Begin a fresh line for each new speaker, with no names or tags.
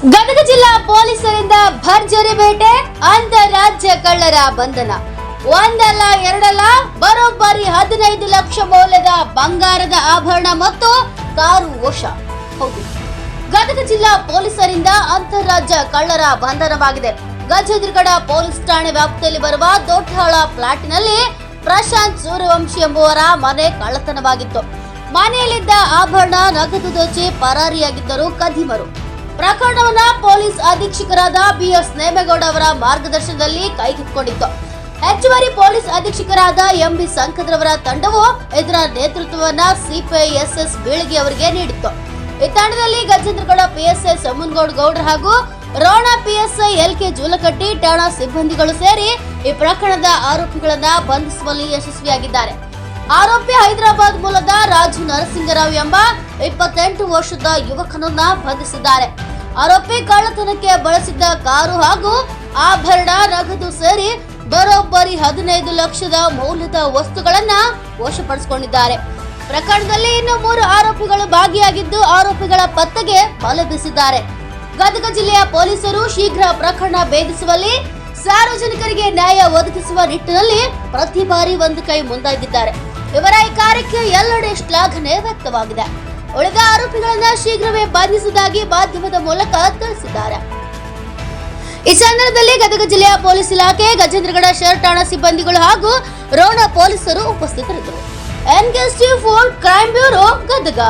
ಗದಗ ಜಿಲ್ಲಾ ಪೊಲೀಸರಿಂದ ಭರ್ಜರಿ ಬೇಟೆ, ಅಂತಾರಾಜ್ಯ ಕಳ್ಳರ ಬಂಧನ. ಒಂದಲ್ಲ ಎರಡಲ್ಲ, ಬರೋಬ್ಬರಿ 15 ಲಕ್ಷ ಮೌಲ್ಯದ ಬಂಗಾರದ ಆಭರಣ ಮತ್ತು ಕಾರು ವಶ. ಹೌದು, ಗದಗ ಜಿಲ್ಲಾ ಪೊಲೀಸರಿಂದ ಅಂತಾರಾಜ್ಯ ಕಳ್ಳರ ಬಂಧನವಾಗಿದೆ. ಗಜೇಂದ್ರಗಡ ಪೊಲೀಸ್ ಠಾಣೆ ವ್ಯಾಪ್ತಿಯಲ್ಲಿ ಬರುವ ದೊಡ್ಡಹಾಳ ಫ್ಲಾಟಿನಲ್ಲಿ ಪ್ರಶಾಂತ್ ಸೂರ್ಯವಂಶಿ ಎಂಬುವರ ಮನೆ ಕಳ್ಳತನವಾಗಿತ್ತು. ಮನೆಯಲ್ಲಿದ್ದ ಆಭರಣ, ನಗದು ದೋಚಿ ಪರಾರಿಯಾಗಿದ್ದರು ಕದಿಮರು. ಪ್ರಕರಣವನ್ನ ಪೊಲೀಸ್ ಅಧೀಕ್ಷಕರಾದ ಬಿಎಸ್ ನೇಮೇಗೌಡ ಅವರ ಮಾರ್ಗದರ್ಶನದಲ್ಲಿ ಕೈಗೆತ್ತಿಕೊಂಡಿತ್ತು. ಹೆಚ್ಚುವರಿ ಪೊಲೀಸ್ ಅಧೀಕ್ಷಕರಾದ ಎಂಬಿ ಸಂಕದ್ರವರ ತಂಡವು ಇದರ ನೇತೃತ್ವವನ್ನ ಸಿಪಿಐ ಎಸ್ಎಸ್ ಬೀಳಗಿ ಅವರಿಗೆ ನೀಡಿತ್ತು. ಈ ತಂಡದಲ್ಲಿ ಗಜೇಂದ್ರಗಡ ಪಿಎಸ್ಐ ಸಮನ್ಗೌಡ ಗೌಡ್ರ ಹಾಗೂ ರೋಣ ಪಿಎಸ್ಐ ಎಲ್ಕೆ ಜೂಲಕಟ್ಟಿ ಠಾಣಾ ಸಿಬ್ಬಂದಿಗಳು ಸೇರಿ ಈ ಪ್ರಕರಣದ ಆರೋಪಿಗಳನ್ನ ಬಂಧಿಸುವಲ್ಲಿ ಯಶಸ್ವಿಯಾಗಿದ್ದಾರೆ. ಆರೋಪಿ ಹೈದರಾಬಾದ್ ಮೂಲದ ರಾಜು ನರಸಿಂಗರಾವ್ ಎಂಬ 28 ವರ್ಷದ ಯುವಕನನ್ನ ಬಂಧಿಸಿದ್ದಾರೆ. ಆರೋಪಿ ಕಳ್ಳತನಕ್ಕೆ ಬಳಸಿದ್ದ ಕಾರು ಹಾಗೂ ಆಭರಣ, ನಗದು ಸೇರಿ ಬರೋಬ್ಬರಿ 15 ಲಕ್ಷದ ಮೌಲ್ಯದ ವಸ್ತುಗಳನ್ನ ವಶಪಡಿಸಿಕೊಂಡಿದ್ದಾರೆ. ಪ್ರಕರಣದಲ್ಲಿ ಇನ್ನು 3 ಆರೋಪಿಗಳು ಭಾಗಿಯಾಗಿದ್ದು ಆರೋಪಿಗಳ ಪತ್ತೆಗೆ ಬಲೆ ಬೀಸಿದ್ದಾರೆ. ಗದಗ ಜಿಲ್ಲೆಯ ಪೊಲೀಸರು ಶೀಘ್ರ ಪ್ರಕರಣ ಭೇದಿಸುವಲ್ಲಿ, ಸಾರ್ವಜನಿಕರಿಗೆ ನ್ಯಾಯ ಒದಗಿಸುವ ನಿಟ್ಟಿನಲ್ಲಿ ಪ್ರತಿ ಬಾರಿ ಒಂದು ಕೈ ಮುಂದಾಗಿದ್ದಾರೆ. ಇವರ ಈ ಕಾರ್ಯಕ್ಕೆ ಎಲ್ಲೆಡೆ ಶ್ಲಾಘನೆ ವ್ಯಕ್ತವಾಗಿದೆ. ಉಳಿದ ಆರೋಪಿಗಳನ್ನ ಶೀಘ್ರವೇ ಬಂಧಿಸುವುದಾಗಿ ಮಾಧ್ಯಮದ ಮೂಲಕ ತಿಳಿಸಿದ್ದಾರೆ. ಈ ಸಂದರ್ಭದಲ್ಲಿ ಗದಗ ಜಿಲ್ಲೆಯ ಪೊಲೀಸ್ ಇಲಾಖೆ, ಗಜೇಂದ್ರಗಡ ಶಹರ್ ಠಾಣಾ ಸಿಬ್ಬಂದಿಗಳು ಹಾಗೂ ರೋಣ ಪೊಲೀಸರು ಉಪಸ್ಥಿತರಿದ್ದರು. NKS 4 crime bureau Gadag.